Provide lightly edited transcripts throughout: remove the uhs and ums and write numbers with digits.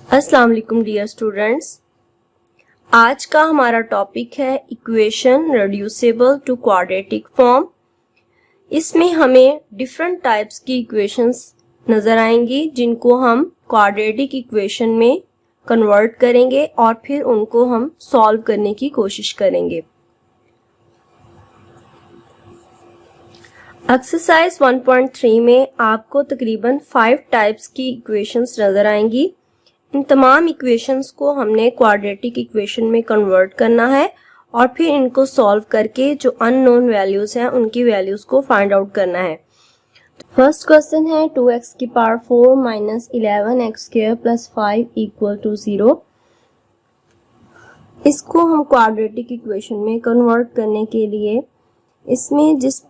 अस्सलाम वालेकुम dear students. आज का हमारा टॉपिक है equation reducible to quadratic form. इसमें हमें डिफरेंट टाइप्स की इक्वेशंस नजर आएंगी जिनको हम क्वाड्रेटिक इक्वेशन में कन्वर्ट करेंगे और फिर उनको हम सॉल्व करने की कोशिश करेंगे। एक्सरसाइज 1.3 में आपको तकरीबन 5 टाइप्स की इक्वेशंस नजर आएंगी। इन तमाम इक्वेशंस को हमने क्वाड्रेटिक इक्वेशन में कन्वर्ट करना है और फिर इनको सॉल्व करके जो अननोन वैल्यूज हैं उनकी वैल्यूज को फाइंड आउट करना है। फर्स्ट क्वेश्चन है 2x की power 4 minus 11x square plus 5 equal to 0। इसको हम क्वाड्रेटिक इक्वेशन में कन्वर्ट करने के लिए इसमें जिस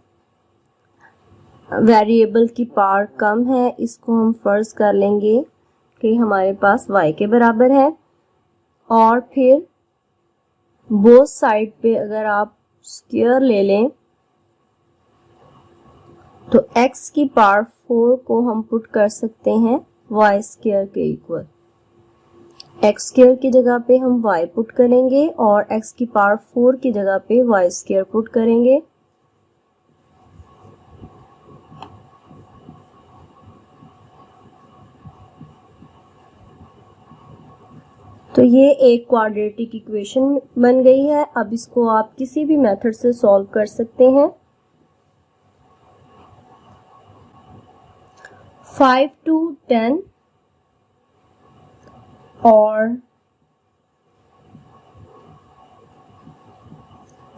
वेरिएबल की पावर कम है इसको हम फर्ज कर लेंगे कि हमारे पास y के बराबर है, और फिर बोथ साइड पे अगर आप स्क्वायर ले लें तो x की पावर 4 को हम पुट कर सकते हैं y स्क्वायर के इक्वल। x स्क्वायर की जगह पे हम y पुट करेंगे और x की पावर 4 की जगह पे y स्क्वायर पुट करेंगे। तो ये एक क्वाड्रेटिक इक्वेशन बन गई है। अब इसको आप किसी भी मेथड से सॉल्व कर सकते हैं। 5 to 10 और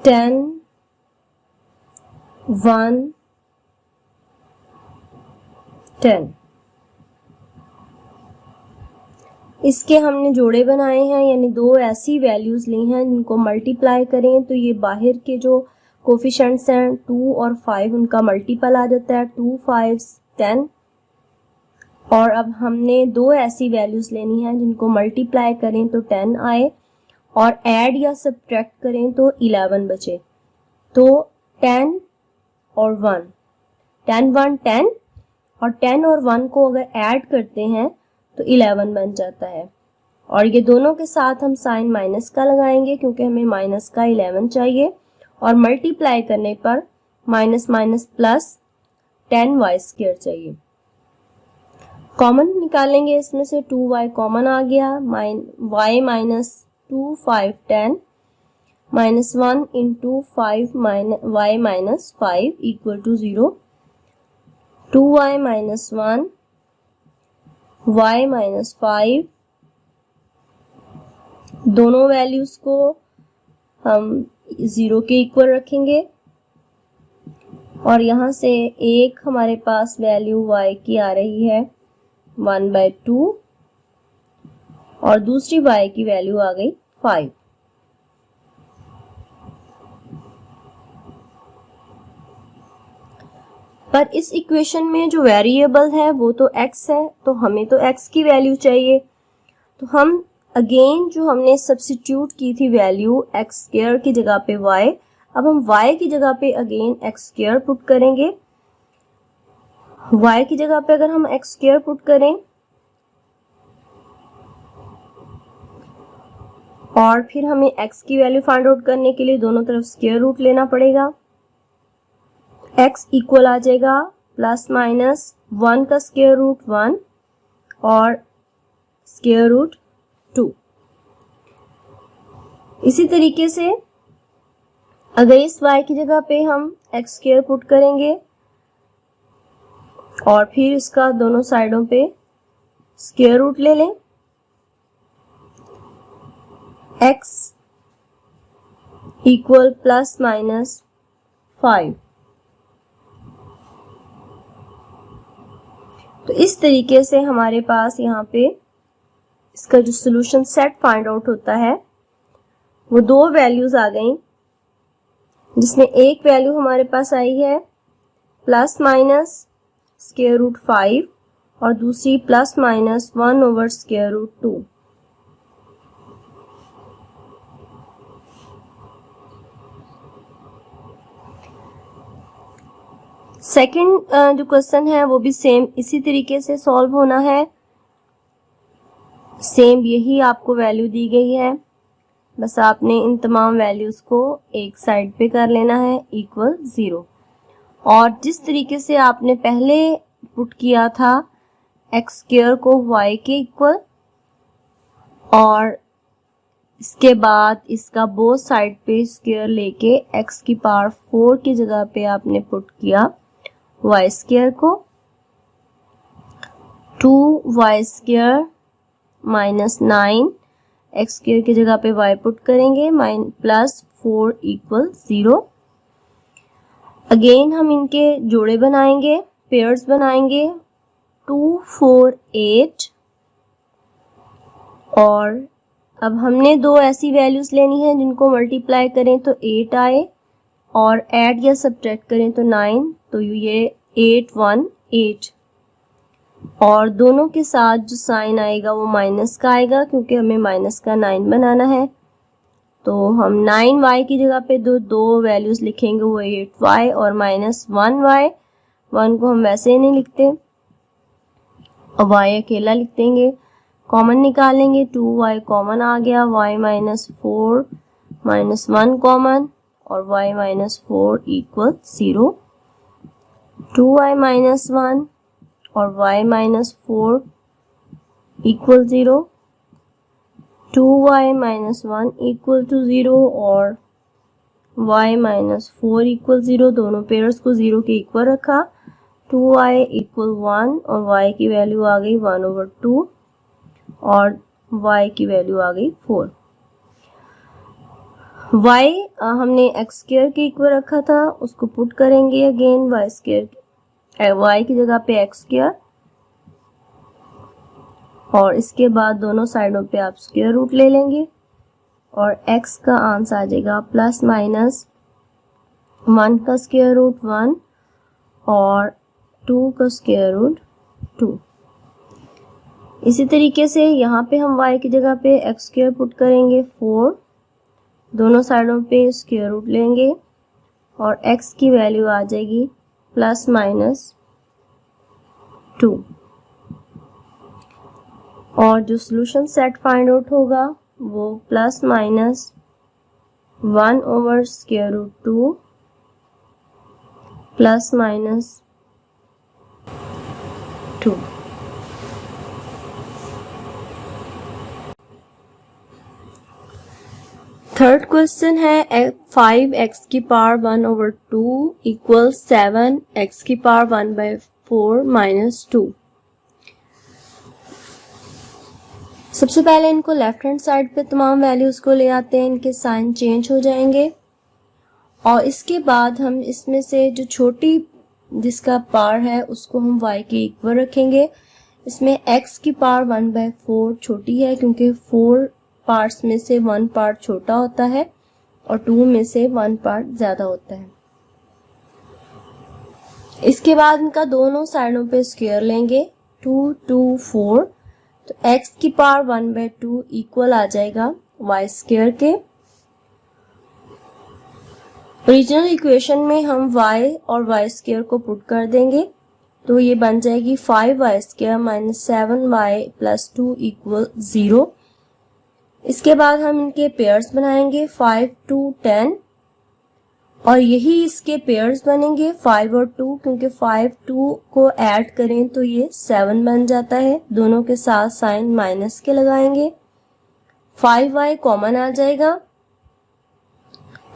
10 1 10 इसके हमने जोड़े बनाए हैं, यानी दो ऐसी वैल्यूज ली हैं जिनको मल्टीप्लाई करें तो ये बाहर के जो कोफिशिएंट्स हैं 2 और 5 उनका मल्टीपल आ जाता है, 2 5 10। और अब हमने दो ऐसी वैल्यूज लेनी है जिनको मल्टीप्लाई करें तो 10 आए और ऐड या सब्ट्रैक्ट करें तो 11 बचे। तो 10 और 1 10 1 10 और 10 और 1 को अगर ऐड करते हैं तो 11 बन जाता है। और ये दोनों के साथ हम साइन माइनस का लगाएंगे क्योंकि हमें माइनस का 11 चाहिए, और मल्टीप्लाई करने पर minus minus plus 10y square चाहिए। कॉमन निकालेंगे, इसमें से 2y कॉमन आ गया, y minus 2 5 10 minus 1 into 5 y minus 5 equal to 0। 2y minus 1 y minus 5, दोनों वैल्यूज को हम 0 के इक्वल रखेंगे और यहां से एक हमारे पास वैल्यू y की आ रही है 1/2 और दूसरी y की वैल्यू आ गई 5। पर इस इक्वेशन में जो वेरिएबल है वो तो x है, तो हमें तो x की वैल्यू चाहिए। तो हम अगेन जो हमने सब्स्टिट्यूट की थी वैल्यू x स्क्वायर की जगह पे y, अब हम y की जगह पे अगेन x स्क्वायर पुट करेंगे। y की जगह पे अगर हम x स्क्वायर पुट करें और फिर हमें x की वैल्यू फाइंड आउट करने के लिए दोनों तरफ स्क्वायर रूट लेना पड़ेगा। x इक्वल आ जाएगा प्लस माइनस 1 का स्क्वायर रूट 1 और स्क्वायर रूट 2। इसी तरीके से अगर इस y की जगह पे हम x स्क्वायर पुट करेंगे और फिर इसका दोनों साइडों पे स्क्वायर रूट ले लें, x इक्वल प्लस माइनस 5। तो इस तरीके से हमारे पास यहाँ पे इसका जो सोल्यूशन सेट फाइंड आउट होता है वो दो वैल्यूज आ गई, जिसमें एक वैल्यू हमारे पास आई है प्लस माइनस स्क्वायर रूट 5 और दूसरी plus minus 1 over square root 2। Second जो क्वेश्चन है वो भी सेम इसी तरीके से सॉल्व होना है। सेम यही आपको वैल्यू दी गई है, बस आपने इन तमाम वैल्यूज़ को एक साइड पे कर लेना है इक्वल 0। और जिस तरीके से आपने पहले पुट किया था एक्स स्क्वायर को y के इक्वल, और इसके बाद इसका बोथ साइड पे स्क्वायर लेके x की पावर 4 की जगह पे आपने पुट किया y स्क्वायर को, 2y square minus 9 x square की जगह पे y पुट करेंगे प्लस 4 इक्वल 0। अगेन हम इनके जोड़े बनाएंगे, पेयर्स बनाएंगे, 2 4 8। और अब हमने दो ऐसी वैल्यूज लेनी है जिनको मल्टीप्लाई करें तो 8 आए, और ऐड या सब्ट्रैक्ट करें तो 9, तो ये 8 1 8। और दोनों के साथ जो साइन आएगा वो माइनस का आएगा, क्योंकि हमें माइनस का 9 बनाना है। तो हम 9y की जगह पे दो वैल्यूज लिखेंगे, वो 8y और माइनस 1y। 1 को हम वैसे ही नहीं लिखते और y अकेला लिख देंगे। कॉमन निकालेंगे, 2y कॉमन आ गया, y माइनस 4 माइनस 1 कॉमन, और y minus 4 equal 0। 2y minus 1 और y minus 4 equal 0। 2y minus 1 equal to 0 और y माइनस 4 इक्वल 0। दोनों पेयर्स को 0 के इक्वल रखा। 2y इक्वल 1 और y की वैल्यू आ गई 1/2 और y की वैल्यू आ गई 4। y हमने x स्क्वायर के इक्वल रखा था, उसको पुट करेंगे अगेन y स्क्वायर, y की जगह पे x स्क्वायर, और इसके बाद दोनों साइडों पे आप स्क्वायर रूट ले लेंगे और x का आंसर आ जाएगा प्लस माइनस 1 का स्क्वायर रूट 1 और 2 का स्क्वायर रूट 2। इसी तरीके से यहाँ पे हम y की जगह पे x स्क्वायर पुट करेंगे 4, दोनों साइडों पे स्क्वायर रूट लेंगे और x की वैल्यू आ जाएगी प्लस माइनस 2। और जो सॉल्यूशन सेट फाइंड आउट होगा वो plus minus 1/√2 plus minus 2। Third question है 5x की पावर 1/2 इक्वल 7x की पावर 1/4 माइनस 2। सबसे पहले इनको लेफ्ट हैंड साइड पे तमाम वैल्यूज को ले आते हैं, इनके साइन चेंज हो जाएंगे और इसके बाद हम इसमें से जो छोटी जिसका पावर है उसको हम y के इक्वल रखेंगे। इसमें x की पावर 1/4 छोटी है क्योंकि 4 पार्ट्स में से 1 पार्ट छोटा होता है और 2 में से 1 पार्ट ज्यादा होता है। इसके बाद इनका दोनों साइडों पे स्क्वायर लेंगे, 2 2 4, तो x की पावर 1/2 इक्वल आ जाएगा y स्क्वायर के। ओरिजिनल इक्वेशन में हम y और y स्क्वायर को पुट कर देंगे तो ये बन जाएगी 5y square minus 7y plus 2 equal 0। इसके बाद हम इनके पेयर्स बनाएंगे 5 2 10 और यही इसके पेयर्स बनेंगे 5 और 2, क्योंकि 5 2 को ऐड करें तो ये 7 बन जाता है। दोनों के साथ साइन माइनस के लगाएंगे, 5y कॉमन आ जाएगा,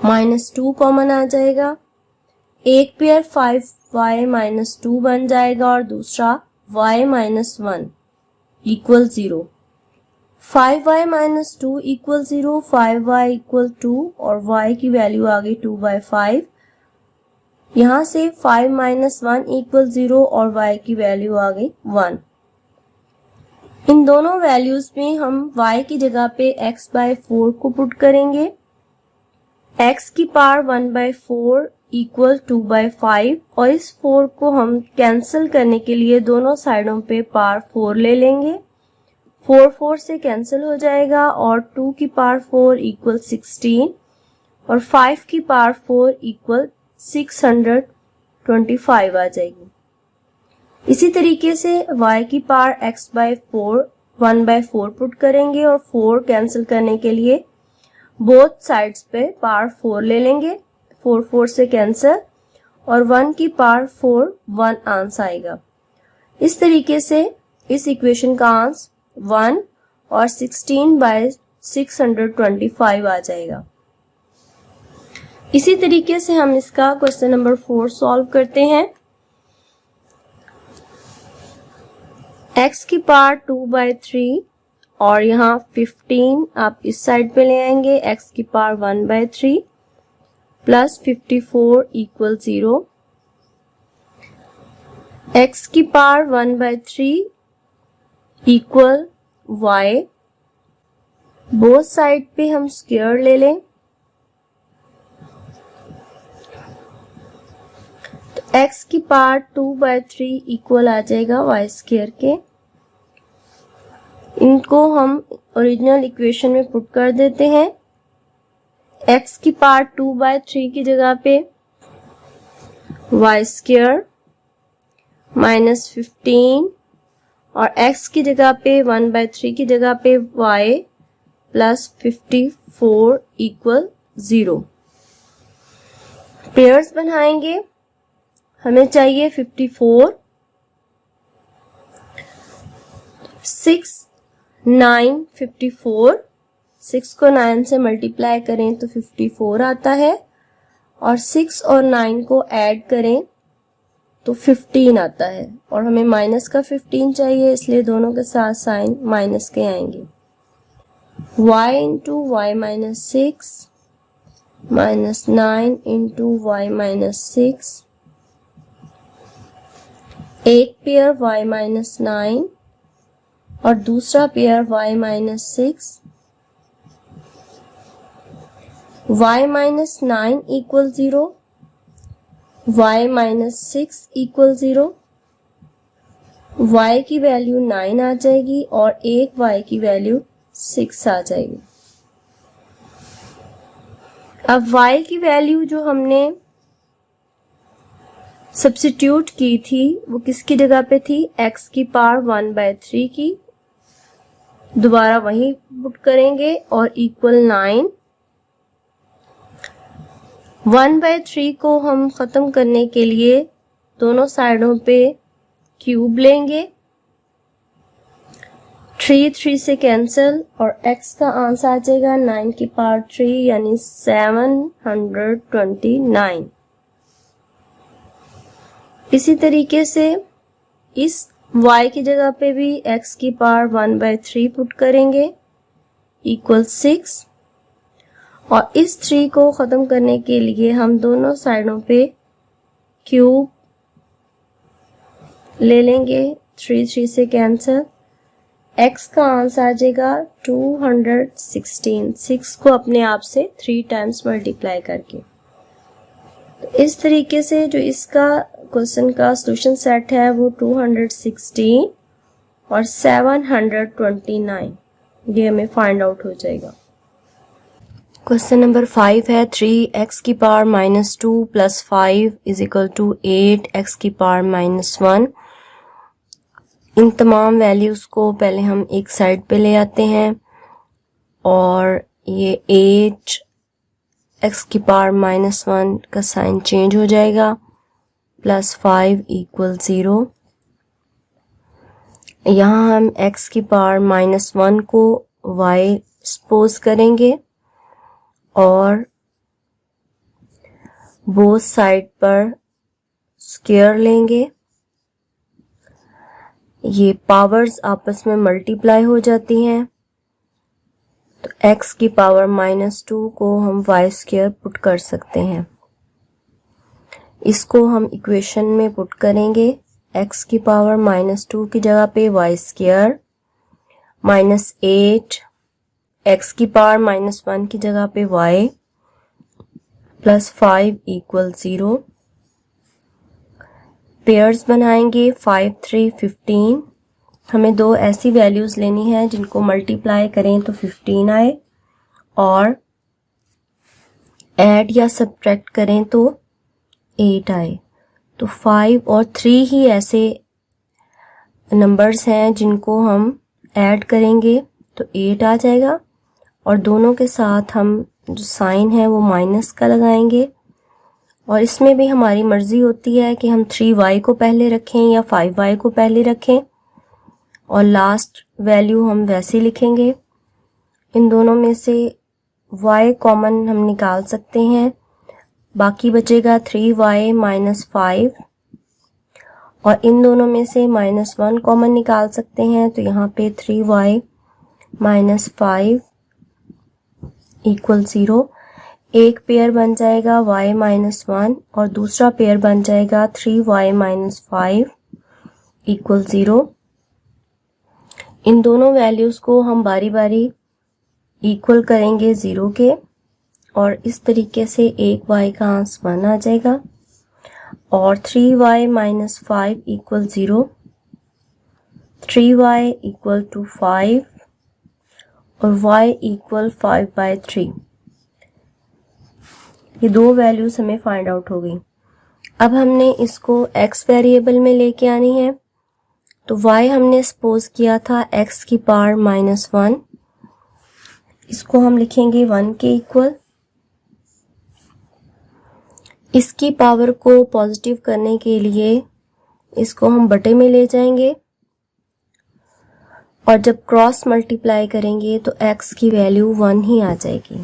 माइनस 2 कॉमन आ जाएगा। एक पेयर 5y माइनस 2 बन जाएगा और दूसरा y minus 1 equal 0। 5y minus 2 equal 0, 5y equal 2 और y की वैल्यू आ गई 2/5। यहाँ से 5 माइनस 1 इक्वल 0 और y की वैल्यू आ गई 1। इन दोनों वैल्यूज में हम y की जगह पे x/4 को पुट करेंगे। x की पावर 1/4 इक्वल 2/5 और इस 4 को हम कैंसिल करने के लिए दोनों साइडों पे पावर 4 ले लेंगे। 4 4 से कैंसिल हो जाएगा और 2 की पावर 4 इक्वल 16 और 5 की पावर 4 इक्वल 625 आ जाएगी। इसी तरीके से y की पावर x/4 1/4 पुट करेंगे और 4 कैंसिल करने के लिए बोथ साइड्स पे पावर 4 ले लेंगे, 4 4 से कैंसिल, और 1 की पावर 4 1 आंसर आएगा। इस तरीके से इस इक्वेशन का आंसर 1 और 16/625 आ जाएगा। इसी तरीके से हम इसका क्वेश्चन नंबर 4 सॉल्व करते हैं। x की पावर 2/3 और यहाँ 15 आप इस साइड पे ले आएंगे, x की पावर 1/3 प्लस 54 इक्वल 0। x की power 1/3 equal y, both side पे हम स्क्वायर ले लें, तो x की पावर 2/3 इक्वल आ जाएगा y स्क्वायर के। इनको हम ओरिजिनल इक्वेशन में पुट कर देते हैं। x की पावर 2/3 की जगह पे y स्क्वायर माइनस 15 और x की जगह पे 1/3 की जगह पे y प्लस 54 इक्वल 0। पेयर्स बनाएंगे, हमें चाहिए 54, 6 9 54, 6 को 9 से मल्टीप्लाई करें तो 54 आता है, और 6 और 9 को ऐड करें तो 15 आता है, और हमें माइनस का 15 चाहिए, इसलिए दोनों के साथ साइन माइनस के आएंगे। y into y minus 6 minus 9 into y minus 6, एक पेयर y माइनस 9 और दूसरा pair y minus 6, y minus 9 equal 0, y minus 6 equal 0, y की वैल्यू 9 आ जाएगी और एक y की वैल्यू 6 आ जाएगी। अब y की वैल्यू जो हमने सब्स्टिट्यूट की थी वो किसकी जगह पे थी, x की पावर 1/3 की, दोबारा वही पुट करेंगे और इक्वल 9। 1/3 को हम खत्म करने के लिए दोनों साइडों पे क्यूब लेंगे, 3 3 से कैंसिल, और x का आंसर आ जाएगा 9 की पावर 3 यानी 729। इसी तरीके से इस y की जगह पे भी x की पावर 1/3 पुट करेंगे इक्वल 6, और इस 3 को खत्म करने के लिए हम दोनों साइडों पे क्यूब ले लेंगे, 3 3 से कैंसिल, x का आंसर आ जाएगा 216, 6 को अपने आप से 3 टाइम्स मल्टीप्लाई करके। तो इस तरीके से जो इसका क्वेश्चन का सॉल्यूशन सेट है वो 216 और 729, ये हमें फाइंड आउट हो जाएगा। क्वेश्चन नंबर 5 है 3x की power -2 plus 5 is equal to 8x की पावर -1। इन तमाम वैल्यूज को पहले हम एक साइड पे ले आते हैं, और ये 8x की पावर -1 का साइन चेंज हो जाएगा, प्लस 5 इक्वल 0। यहाँ हम x की पावर -1 को y सपोज करेंगे और बोथ साइड पर स्क्वायर लेंगे, ये पावर्स आपस में मल्टीप्लाई हो जाती हैं, तो x की पावर -2 को हम y स्क्वायर पुट कर सकते हैं। इसको हम इक्वेशन में पुट करेंगे, x की पावर -2 की जगह पे y स्क्वायर -8, x की पावर -1 की जगह पे y प्लस 5 इक्वल 0। पेयर्स बनाएंगे 5 3 15, हमें दो ऐसी वैल्यूज लेनी है जिनको मल्टीप्लाई करें तो 15 आए और ऐड या सब्ट्रैक्ट करें तो 8 आए। तो 5 और 3 ही ऐसे नंबर्स हैं जिनको हम ऐड करेंगे तो 8 आ जाएगा और दोनों के साथ हम जो साइन है वो माइनस का लगाएंगे। और इसमें भी हमारी मर्जी होती है कि हम 3y को पहले रखें या 5y को पहले रखें और लास्ट वैल्यू हम वैसे लिखेंगे। इन दोनों में से y कॉमन हम निकाल सकते हैं, बाकी बचेगा 3y माइनस 5 और इन दोनों में से -1 कॉमन निकाल सकते हैं तो यहाँ पे 3y माइनस 5 इक्वल 0। एक पेयर बन जाएगा y माइनस 1 और दूसरा पेयर बन जाएगा 3y माइनस 5 इक्वल 0। इन दोनों वैल्यूज को हम बारी बारी इक्वल करेंगे 0 के और इस तरीके से एक y का आंसर 1 आ जाएगा और 3y minus 5 equal 0, 3y equal to 5 और y इक्वल 5/3। ये दो वैल्यूज हमें फाइंड आउट हो गई। अब हमने इसको x वेरिएबल में लेके आनी है तो y हमने सपोज किया था x की पावर -1, इसको हम लिखेंगे 1 के इक्वल। इसकी पावर को पॉजिटिव करने के लिए इसको हम बटे में ले जाएंगे और जब क्रॉस मल्टीप्लाई करेंगे तो x की वैल्यू 1 ही आ जाएगी।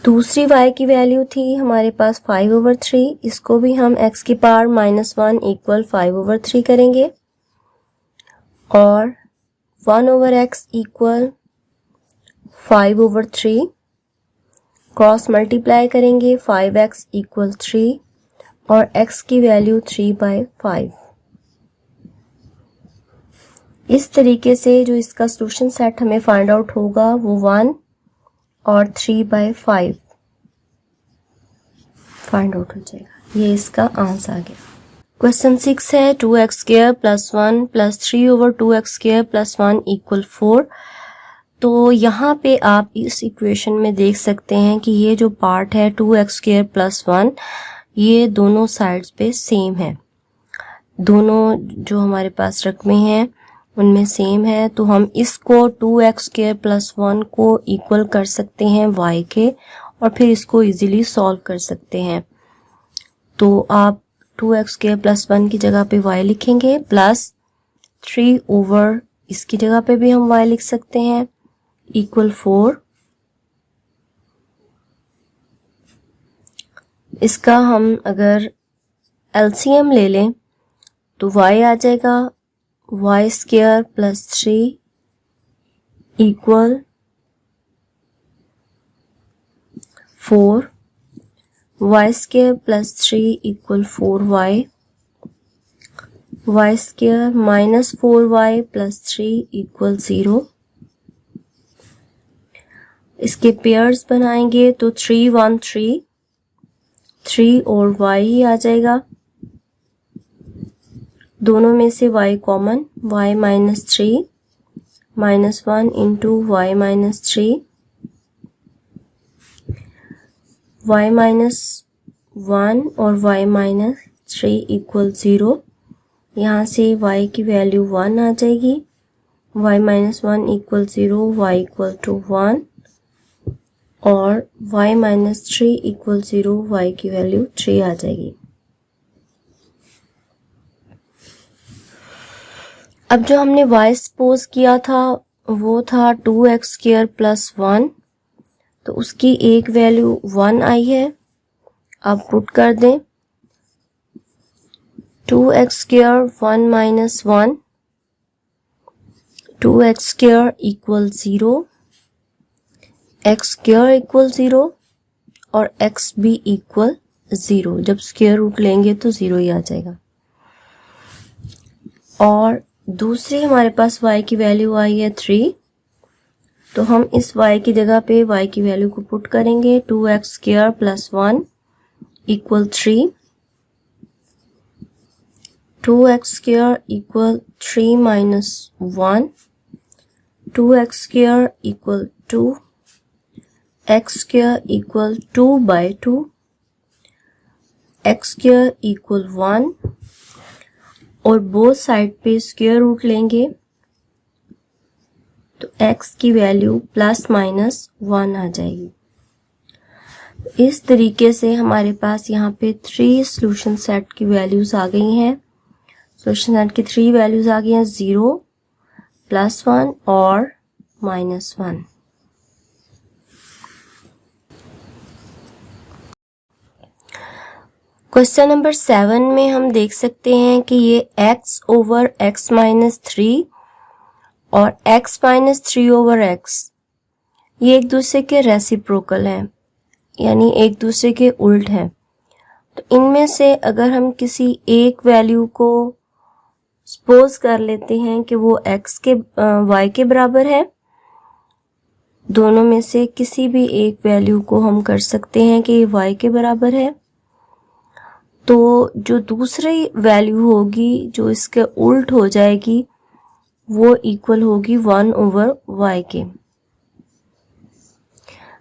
दूसरी y की वैल्यू थी हमारे पास 5/3, इसको भी हम x की पावर -1 इक्वल 5/3 करेंगे और 1/x इक्वल 5/3 क्रॉस मल्टीप्लाई करेंगे 5x इक्वल 3 और x की वैल्यू 3/5। इस तरीके से जो इसका सॉल्यूशन सेट हमें फाइंड आउट होगा वो 1 और 3/5 फाइंड आउट हो जाएगा। ये इसका आंसर आ गया। क्वेश्चन 6 है 2x² + 1 + 3/2x² + 1 इक्वल 4। तो यहाँ पे आप इस इक्वेशन में देख सकते हैं कि ये जो पार्ट है 2x² + 1 ये दोनों साइड्स पे सेम है, दोनों जो हमारे पास रकमे हैं उनमें सेम है। तो हम इसको 2x² + 1 को इक्वल कर सकते हैं y के और फिर इसको इजीली सॉल्व कर सकते हैं। तो आप 2x² + 1 की जगह पे y लिखेंगे प्लस 3 इसकी जगह पे भी हम y लिख सकते हैं इक्वल 4। इसका हम अगर एलसीएम ले लें तो y आ जाएगा y² + 3 equal 4, y² + 3 equal 4y, y² minus 4y + 3 equal 0। इसके पेयर्स बनाएंगे तो 3 1 3 3 और y ही आ जाएगा। दोनों में से y common, y minus 3 -1 into y minus 3, y minus 1 और y माइनस 3 इक्वल 0। यहाँ से y की वैल्यू 1 आ जाएगी, y minus 1 equal 0, y equal to 1 और y माइनस 3 इक्वल 0, y की वैल्यू 3 आ जाएगी। अब जो हमने y सपोज किया था वो था 2x² + 1, तो उसकी एक वैल्यू 1 आई है। अब पुट कर दें 2x² 1 - 1, 2x² equal 0, x² equal 0 और x भी इक्वल 0। जब स्क्वायर रूट लेंगे तो 0 ही आ जाएगा। और दूसरी हमारे पास y की वैल्यू आई है 3, तो हम इस y की जगह पे y की वैल्यू को पुट करेंगे 2x² + 1 equal 3, 2x² equal 3 - 1, 2x² equal 2, x² equal 2/2, x² equal 1 और बोथ साइड पे स्क्वायर रूट लेंगे तो x की वैल्यू प्लस माइनस 1 आ जाएगी। इस तरीके से हमारे पास यहाँ पे 3 सॉल्यूशन सेट की वैल्यूज आ गई हैं। सॉल्यूशन सेट की 3 वैल्यूज आ गई हैं, 0, +1 और -1। क्वेश्चन नंबर 7 में हम देख सकते हैं कि ये x ओवर x माइनस 3 और x माइनस 3 ओवर x ये एक दूसरे के रेसिप्रोकल हैं, यानी एक दूसरे के उल्ट हैं। तो इनमें से अगर हम किसी एक वैल्यू को सपोज कर लेते हैं कि वो x के y के बराबर है, दोनों में से किसी भी एक वैल्यू को हम कर सकते हैं कि ये y के बराबर है, तो जो दूसरी वैल्यू होगी जो इसके उल्ट हो जाएगी वो इक्वल होगी 1 ओवर y के।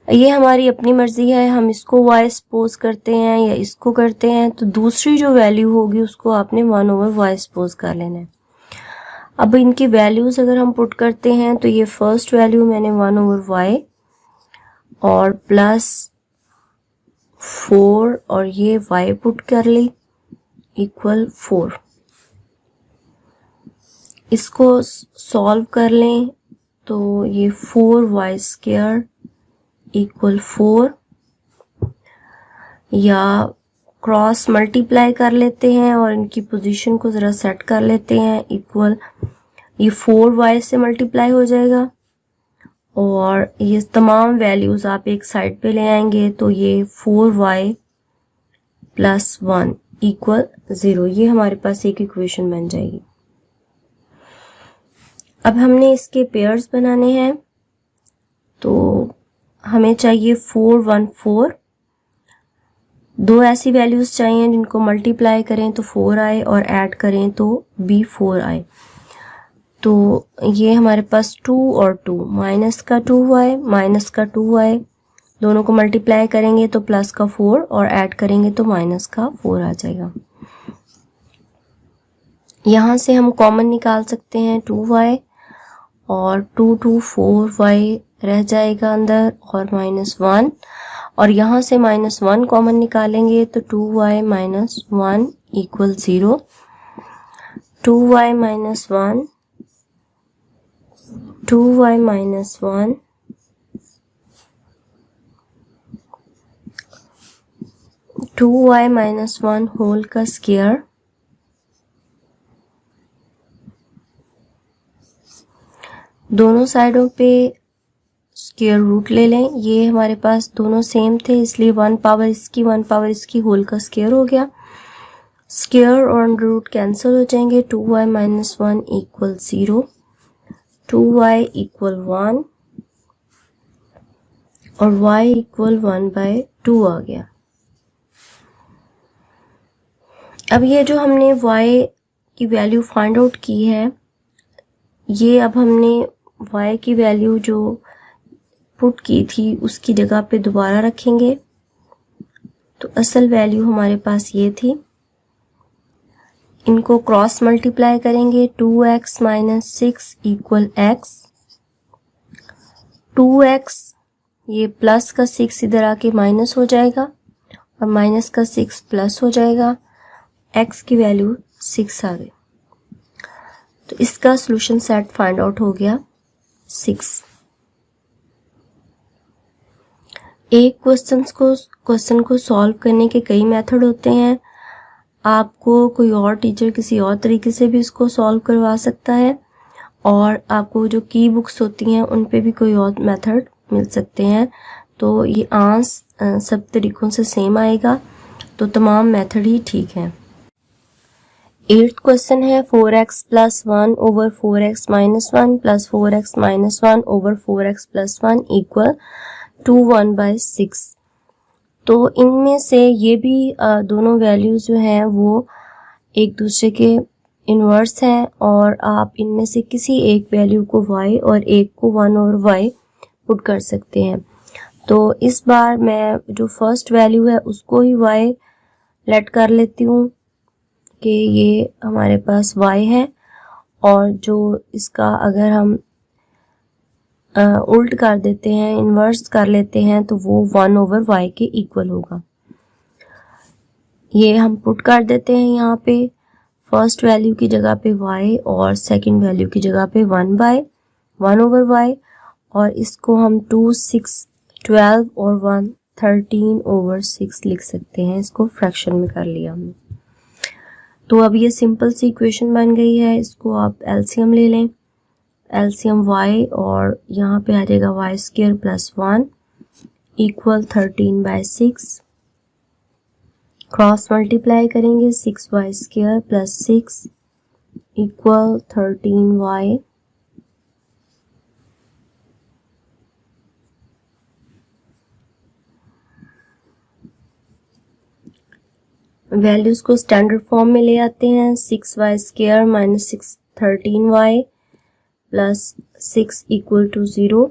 ये हमारी अपनी मर्जी है, हम इसको y सपोज करते हैं या इसको करते हैं, तो दूसरी जो वैल्यू होगी उसको आपने 1 ओवर y सपोज कर लेना है। अब इनकी वैल्यूज अगर हम पुट करते हैं तो ये फर्स्ट वैल्यू मैंने 1 ओवर y और प्लस 4 और ये y पुट कर ली इक्वल 4। इसको सॉल्व कर लें तो ये 4y स्क्वायर इक्वल 4, या क्रॉस मल्टीप्लाई कर लेते हैं और इनकी पोजीशन को ज़रा सेट कर लेते हैं, इक्वल ये 4y से मल्टीप्लाई हो जाएगा और ये तमाम वैल्यूज आप एक साइड पे ले आएंगे तो ये 4y प्लस 1 इक्वल 0। ये हमारे पास एक इक्वेशन बन जाएगी। अब हमने इसके पेयर्स बनाने हैं, तो हमें चाहिए 4, 1, 4। दो ऐसी वैल्यूज चाहिए जिनको मल्टीप्लाई करें तो 4 आए और ऐड करें तो भी 4 आए। तो ये हमारे पास 2 और 2, माइनस का 2y माइनस का 2y, दोनों को मल्टीप्लाई करेंगे तो प्लस का 4 और ऐड करेंगे तो माइनस का 4 आ जाएगा। यहाँ से हम कॉमन निकाल सकते हैं 2y और 2 4y रह जाएगा अंदर और -1, और यहाँ से -1 कॉमन निकालेंगे तो 2y minus 1 equal 0। 2y minus 1, 2y minus 1, 2y minus 1 whole का स्क्वायर, दोनों साइडों पे स्क्वायर रूट ले लें। ये हमारे पास दोनों सेम थे इसलिए 1 पावर इसकी होल का स्क्वायर हो गया। स्क्वायर और अंडर रूट कैंसिल हो जाएंगे। 2y minus 1 equal 0, 2y equal 1 और y इक्वल 1/2 आ गया। अब ये जो हमने y की वैल्यू फाइंड आउट की है, ये अब हमने y की वैल्यू जो पुट की थी उसकी जगह पे दोबारा रखेंगे। तो असल वैल्यू हमारे पास ये थी, इनको क्रॉस मल्टीप्लाई करेंगे। 2x minus 6 equal x, 2x ये प्लस का 6 इधर आके माइनस हो जाएगा और माइनस का 6 प्लस हो जाएगा, x की वैल्यू 6 आ गई। तो इसका सॉल्यूशन सेट फाइंड आउट हो गया 6। एक क्वेश्चन को सॉल्व करने के कई मेथड होते हैं। आपको कोई और टीचर किसी और तरीके से भी इसको सॉल्व करवा सकता है और आपको जो की बुक्स होती हैं उन पे भी कोई और मेथड मिल सकते हैं। तो ये आंसर सब तरीकों से सेम आएगा, तो तमाम मेथड ही ठीक हैं। 8th क्वेश्चन है 4x plus 1 over 4x minus 1 plus 4x minus 1 over 4x plus 1 equal 1/6। तो इनमें से ये भी दोनों वैल्यूज जो हैं वो एक दूसरे के इनवर्स हैं और आप इनमें से किसी एक वैल्यू को y और एक को 1 ओवर y पुट कर सकते हैं। तो इस बार मैं जो फर्स्ट वैल्यू है उसको ही y लेट कर लेती हूँ, कि ये हमारे पास y है और जो इसका अगर हम उल्ट कर देते हैं, इन्वर्स कर लेते हैं, तो वो 1/y के इक्वल होगा। ये हम पुट कर देते हैं यहाँ पे, फर्स्ट वैल्यू की जगह पे y और सेकंड वैल्यू की जगह पे 1/y, और इसको हम 2, 6, 12 और 1 13/6 लिख सकते हैं। इसको फ्रैक्शन में कर लिया हमने। तो अब ये सिंपल सी इक्वेशन बन गई है। इसको आप एलसीएम ले लें, एलसीएम y और यहाँ पे आ जाएगा y² + 1 इक्वल 13/6। क्रॉस मल्टीप्लाई करेंगे 6y² + 6 इक्वल 13y। वैल्यूज को स्टैंडर्ड फॉर्म में ले आते हैं। 6y² - 6 13y + 6 = 0।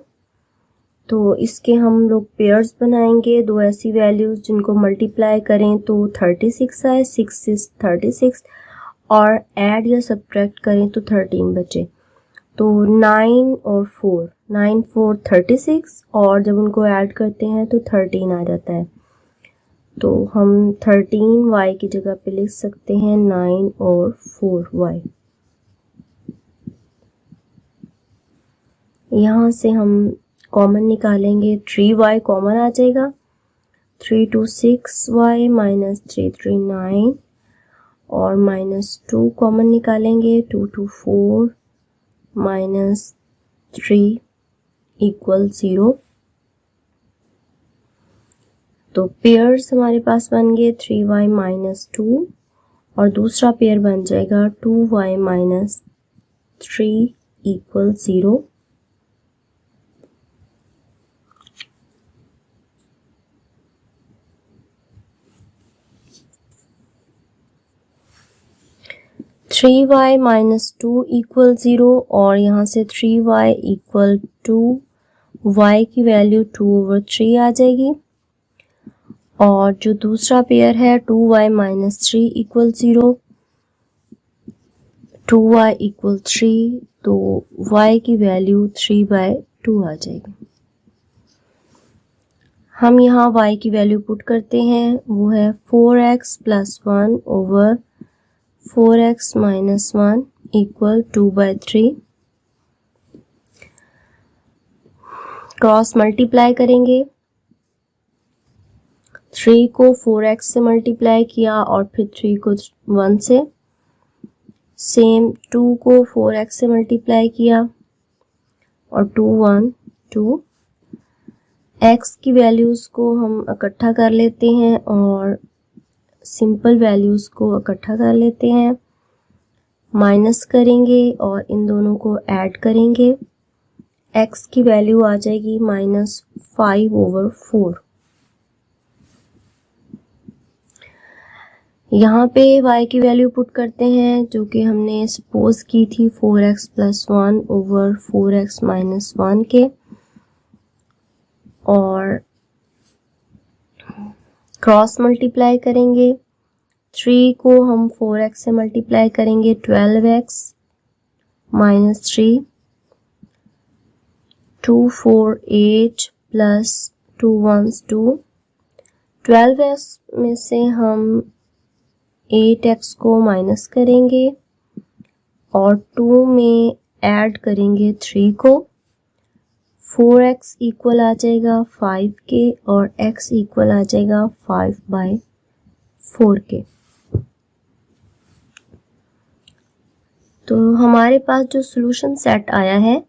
तो इसके हम लोग पेयर्स बनाएंगे, दो ऐसी वैल्यूज जिनको मल्टीप्लाई करें तो 36 आए, 6 से 36, और ऐड या सब्ट्रैक्ट करें तो 13 बचे। तो 9 और 4, 9 4 36, और जब उनको ऐड करते हैं तो 13 आ जाता है। तो हम 13y की जगह पे लिख सकते हैं 9 और 4y। यहाँ से हम कॉमन निकालेंगे, 3y कॉमन आ जाएगा, 3 2 6y - 3 3 9, और -2 कॉमन निकालेंगे, 2 2 4 - 3 = 0। तो पेयर्स हमारे पास बन गए 3y - 2, और दूसरा पेयर बन जाएगा 2y - 3 = 0। थ्री वाई - 2 = 0, और यहाँ से 3y = 2, y की वैल्यू 2/3 आ जाएगी। और जो दूसरा पेयर है 2y - 3 = 0, 2y = 3, तो y की वैल्यू 3/2 आ जाएगी। हम यहाँ y की वैल्यू पुट करते हैं, वो है 4x + 1 / 4x - 1 = 2/3। क्रॉस मल्टीप्लाई करेंगे, 3 को 4x से मल्टीप्लाई किया और फिर 3 को 1 से, सेम 2 को 4x से मल्टीप्लाई किया और 2 1 2। x की वैल्यूज को हम इकट्ठा कर लेते हैं और सिंपल वैल्यूज को इकट्ठा कर लेते हैं, माइनस करेंगे और इन दोनों को ऐड करेंगे। x की वैल्यू आ जाएगी -5/4। यहाँ पे y की वैल्यू पुट करते हैं जो कि हमने सपोज की थी 4x + 1 / 4x - 1 के, और क्रॉस मल्टीप्लाई करेंगे। 3 को हम 4x से मल्टीप्लाई करेंगे, 12x - 3, 2 4 8 + 2 1s 2। 12x में से हम 8x को माइनस करेंगे और 2 में ऐड करेंगे 3 को। 4x इक्वल आ जाएगा 5 के और x इक्वल आ जाएगा 5/4 के। तो हमारे पास जो सॉल्यूशन सेट आया है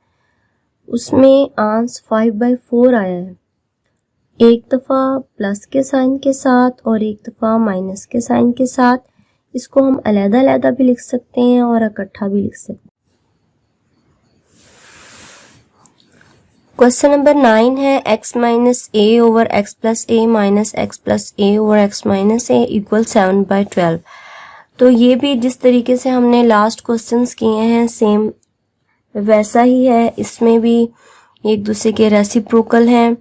उसमें आंसर 5/4 आया है। एक दफ़ा प्लस के साइन के साथ और एक दफ़ा माइनस के साइन के साथ। इसको हम अलग-अलग भी लिख सकते हैं और इकट्ठा भी लिख सकते हैं। क्वेश्चन नंबर 9 है x - a/x + a - x + a/x - a = 7/12। तो ये भी जिस तरीके से हमने लास्ट क्वेश्चंस किए हैं सेम वैसा ही है। इसमें भी एक दूसरे के रेसिप्रोकल हैं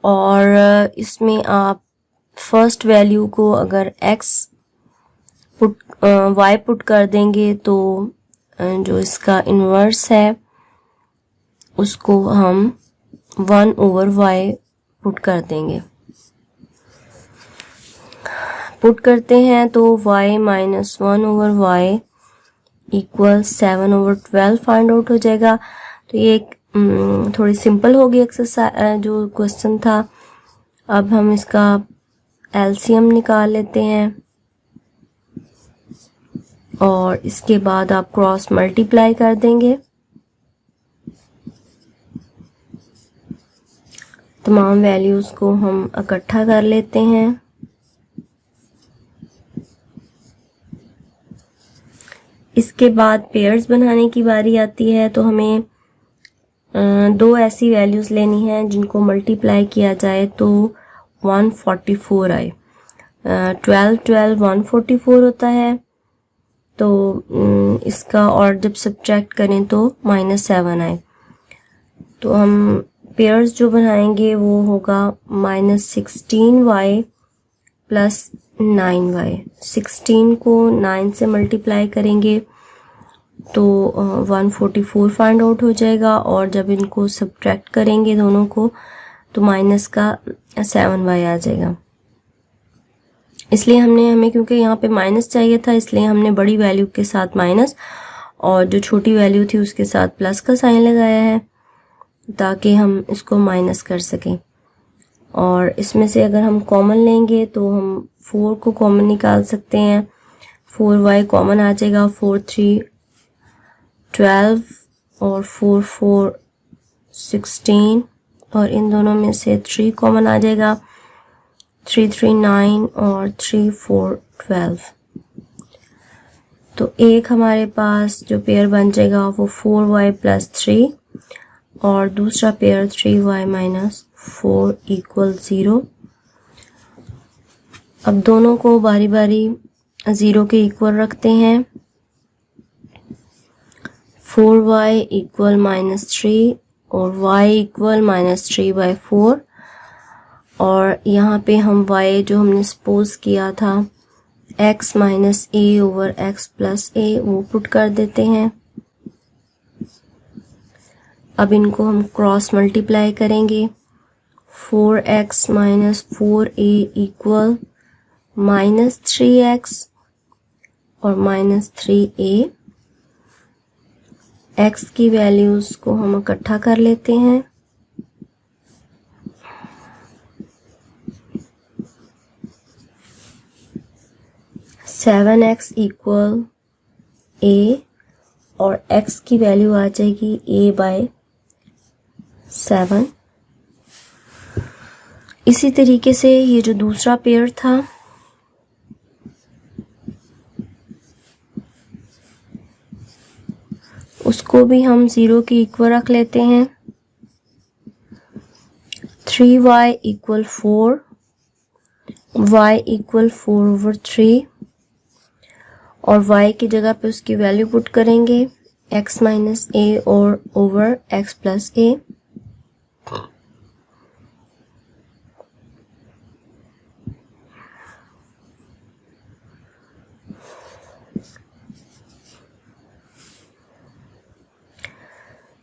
और इसमें आप फर्स्ट वैल्यू को अगर x y पुट कर देंगे तो जो इसका इन्वर्स है उसको हम 1/y पुट कर देंगे। पुट करते हैं तो y minus 1/y equal 7/12 find out हो जाएगा। तो ये एक थोड़ी सिंपल होगी एक्सरसाइज जो क्वेश्चन था। अब हम इसका एलसीएम निकाल लेते हैं और इसके बाद आप क्रॉस मल्टीप्लाई कर देंगे। तमाम वैल्यूज को हम इकट्ठा कर लेते हैं। इसके बाद पेयर्स बनाने की बारी आती है, तो हमें दो ऐसी वैल्यूज लेनी है जिनको मल्टीप्लाई किया जाए तो 144 आए। 12 144 होता है, तो इसका और जब सब्ट्रैक्ट करें तो -7 आए। तो हम पेयर्स जो बनाएंगे वो होगा -16y प्लस 9y। 16 को 9 से मल्टीप्लाई करेंगे तो 144 फाइंड आउट हो जाएगा, और जब इनको सब्ट्रैक्ट करेंगे दोनों को तो माइनस का 7y आ जाएगा। इसलिए हमें क्योंकि यहाँ पे माइनस चाहिए था, इसलिए हमने बड़ी वैल्यू के साथ माइनस और जो छोटी वैल्यू थी उसके साथ प्लस का साइन लगाया है ताकि हम इसको माइनस कर सकें। और इसमें से अगर हम कॉमन लेंगे तो हम 4 को कॉमन निकाल सकते हैं। 4y कॉमन आ जाएगा। 4 3 12 और 4 4 16, और इन दोनों में से 3 कॉमन आ जाएगा। 3 3 9 और 3 4 12। तो एक हमारे पास जो पेयर बन जाएगा वो 4y प्लस 3 और दूसरा पेयर 3y माइनस 4 इक्वल 0। अब दोनों को बारी बारी 0 के इक्वल रखते हैं। 4y इक्वल -3 और y इक्वल -3/4, और यहाँ पे हम y जो हमने सपोज किया था x minus a over x plus a वो पुट कर देते हैं। अब इनको हम क्रॉस मल्टीप्लाई करेंगे। 4x minus 4a equal -3x और -3a। x की वैल्यूज को हम इकट्ठा कर लेते हैं। सेवन एक्स इक्वल a और x की वैल्यू आ जाएगी a/7। इसी तरीके से ये जो दूसरा पेयर था उसको भी हम 0 के इक्वल रख लेते हैं। 3y इक्वल 4, y इक्वल 4/3, और y की जगह पे उसकी वैल्यू पुट करेंगे x माइनस a और ओवर x प्लस a।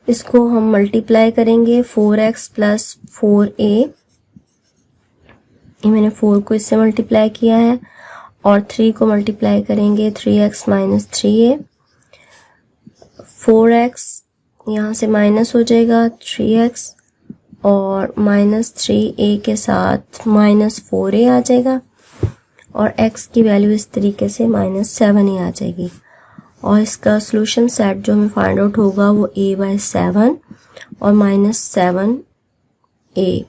इसको हम मल्टीप्लाई करेंगे 4x प्लस 4a। ये मैंने 4 को इससे मल्टीप्लाई किया है, और 3 को मल्टीप्लाई करेंगे 3x माइनस 3a। 4x यहाँ से माइनस हो जाएगा 3x, और -3a के साथ -4a आ जाएगा, और x की वैल्यू इस तरीके से -7 ही आ जाएगी। और इसका सॉल्यूशन सेट जो हमें फाइंड आउट होगा वो a/7 और -7a।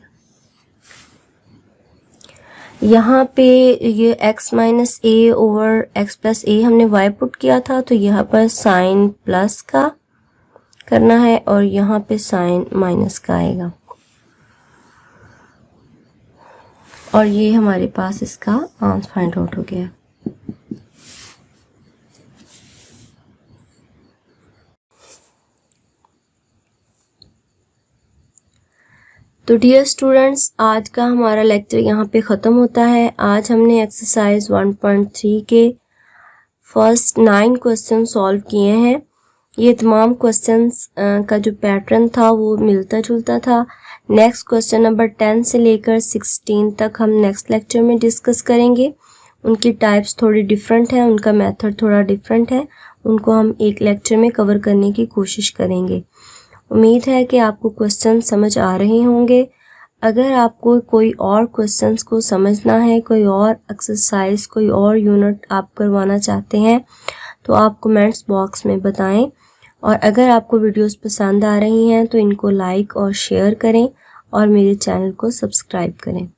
यहाँ पे ये x minus a over x plus a हमने y पुट किया था, तो यहाँ पर साइन प्लस का करना है और यहाँ पे साइन माइनस का आएगा, और ये हमारे पास इसका आंसर फाइंड आउट हो गया। तो डियर स्टूडेंट्स, आज का हमारा लेक्चर यहाँ पे ख़त्म होता है। आज हमने एक्सरसाइज 1.3 के फर्स्ट 9 क्वेश्चन सॉल्व किए हैं। ये तमाम क्वेश्चंस का जो पैटर्न था वो मिलता जुलता था। नेक्स्ट क्वेश्चन नंबर 10 से लेकर 16 तक हम नेक्स्ट लेक्चर में डिस्कस करेंगे। उनकी टाइप्स थोड़ी डिफरेंट है, उनका मेथड थोड़ा डिफरेंट है, उनको हम एक लेक्चर में कवर करने की कोशिश करेंगे। उम्मीद है कि आपको क्वेश्चन समझ आ रहे होंगे। अगर आपको कोई और क्वेश्चंस को समझना है, कोई और एक्सरसाइज, कोई और यूनिट आप करवाना चाहते हैं तो आप कमेंट्स बॉक्स में बताएं। और अगर आपको वीडियोस पसंद आ रही हैं तो इनको लाइक और शेयर करें और मेरे चैनल को सब्सक्राइब करें।